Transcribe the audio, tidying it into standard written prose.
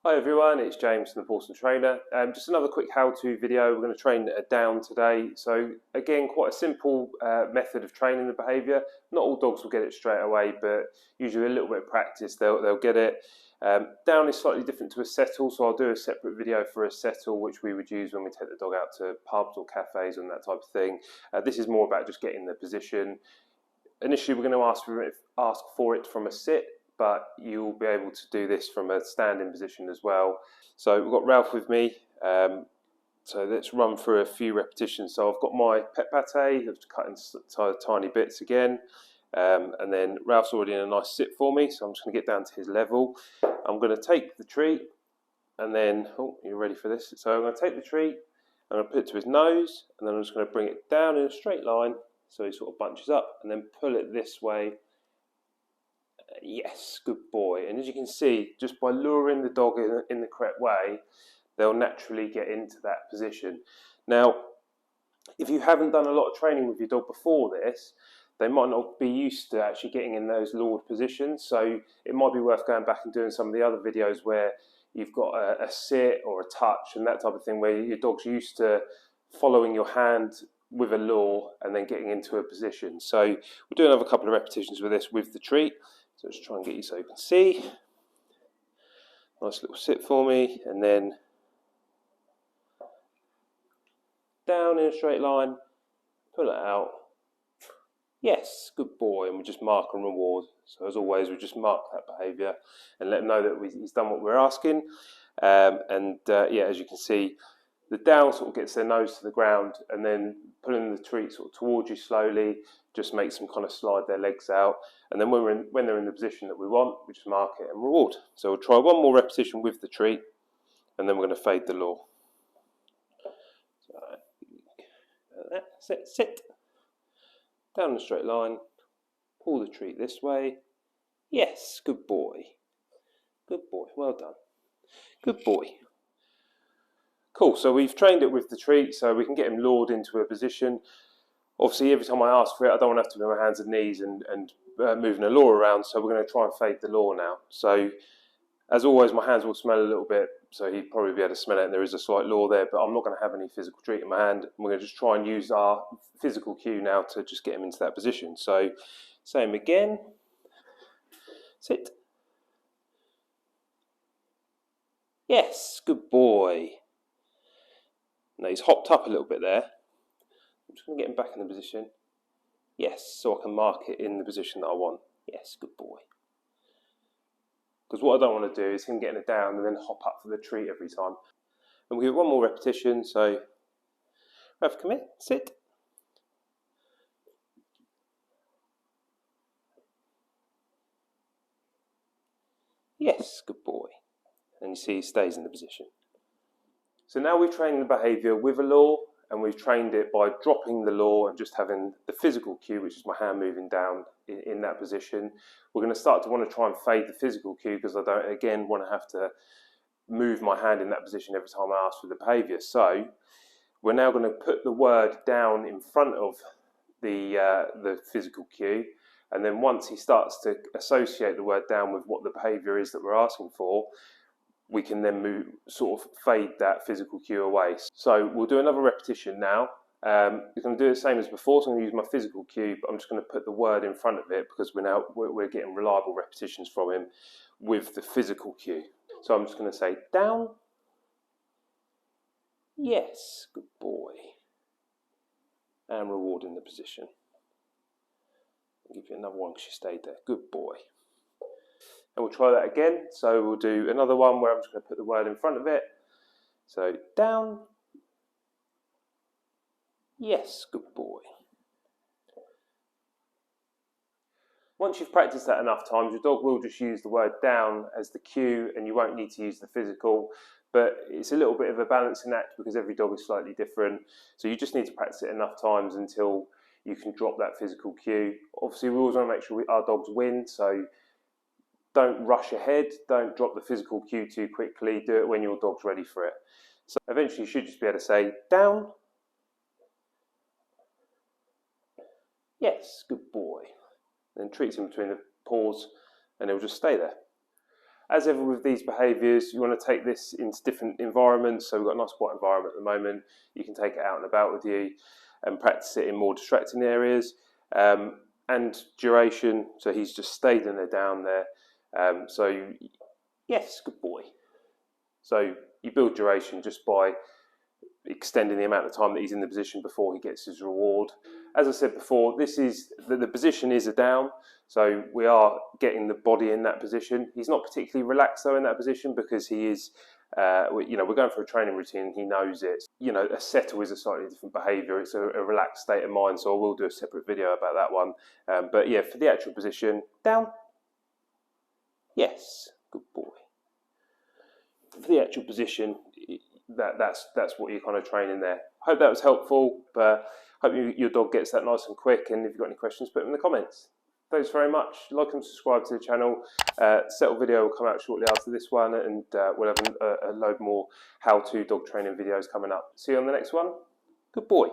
Hi everyone, it's James from the Pawson Trainer. Just another quick how-to video. We're going to train a down today. So again, quite a simple method of training the behaviour. Not all dogs will get it straight away, but usually a little bit of practice they'll get it. Down is slightly different to a settle, so I'll do a separate video for a settle, which we would use when we take the dog out to pubs or cafes and that type of thing. This is more about just getting the position. Initially, we're going to ask for it from a sit, but you'll be able to do this from a standing position as well. So we've got Ralph with me. So let's run through a few repetitions. So I've got my pet pate, I've cut into tiny bits again. And then Ralph's already in a nice sit for me, so I'm just going to get down to his level. I'm going to take the treat, and then, oh, you're ready for this? So I'm going to take the treat, I'm going to put it to his nose, and then I'm just going to bring it down in a straight line, so he sort of bunches up, and then pull it this way. Yes, good boy. And as you can see, just by luring the dog in the correct way, they'll naturally get into that position. Now, if you haven't done a lot of training with your dog before this, they might not be used to actually getting in those lured positions. So it might be worth going back and doing some of the other videos where you've got a sit or a touch and that type of thing, where your dog's used to following your hand with a lure and then getting into a position. So we'll do another couple of repetitions with this with the treat. So just try and get you so you can see. Nice little sit for me, and then down in a straight line, pull it out. Yes, good boy, and we just mark and reward. So as always, we just mark that behaviour and let him know that he's done what we're asking. Yeah, as you can see, the down sort of gets their nose to the ground, and then pulling the treat sort of towards you slowly just makes them kind of slide their legs out. And then when they're in the position that we want, we just mark it and reward. So we'll try one more repetition with the treat, and then we're going to fade the lure. So, sit. Down the straight line, pull the treat this way. Yes, good boy. Good boy, well done. Good boy. Cool, so we've trained it with the treat, so we can get him lured into a position. Obviously, every time I ask for it, I don't want to have to be on my hands and knees and moving the lure around, so we're going to try and fade the lure now. So, as always, my hands will smell a little bit, so he'd probably be able to smell it, and there is a slight lure there, but I'm not going to have any physical treat in my hand. We're going to just try and use our physical cue now to just get him into that position. So, same again. Sit. Yes, good boy. Now he's hopped up a little bit there. I'm just going to get him back in the position. Yes, so I can mark it in the position that I want. Yes, good boy. Because what I don't want to do is him getting it down and then hop up for the treat every time. And we'll give one more repetition. So, Rav, come here, sit. Yes, good boy. And you see he stays in the position. So now we've trained the behaviour with a lure, and we've trained it by dropping the lure and just having the physical cue, which is my hand moving down in that position. We're going to start to want to try and fade the physical cue, because I don't, again, want to have to move my hand in that position every time I ask for the behaviour. So we're now going to put the word down in front of the physical cue, and then once he starts to associate the word down with what the behaviour is that we're asking for, we can then sort of fade that physical cue away. So we'll do another repetition now. We're going to do the same as before, so I'm going to use my physical cue, but I'm just going to put the word in front of it, because we're getting reliable repetitions from him with the physical cue. So I'm just going to say down. Yes, good boy. And rewarding the position. I'll give you another one because you stayed there. Good boy. And we'll try that again. So we'll do another one where I'm just going to put the word in front of it. So down. Yes, good boy. Once you've practiced that enough times, your dog will just use the word down as the cue, and you won't need to use the physical. But it's a little bit of a balancing act, because every dog is slightly different. So you just need to practice it enough times until you can drop that physical cue. Obviously, we always want to make sure our dogs win, so don't rush ahead, don't drop the physical cue too quickly, do it when your dog's ready for it. So eventually you should just be able to say, down. Yes, good boy. Then treats him between the paws, and he'll just stay there. As ever with these behaviours, you want to take this into different environments. So we've got a nice quiet environment at the moment. You can take it out and about with you and practice it in more distracting areas. And duration, so he's just stayed in there down there. Yes, good boy. So you build duration just by extending the amount of time that he's in the position before he gets his reward. As I said before, this is the position is a down, so we are getting the body in that position. He's not particularly relaxed though in that position because he is, we're going for a training routine. He knows it. A settle is a slightly different behaviour. It's a relaxed state of mind. So I will do a separate video about that one. But yeah, for the actual position, down. Yes, good boy. For the actual position, that's what you're kind of training there. Hope that was helpful, but hope your dog gets that nice and quick. And if you've got any questions, put them in the comments. Thanks very much. Like and subscribe to the channel. Settle video will come out shortly after this one, and we'll have a load more how-to dog training videos coming up. See you on the next one. Good boy.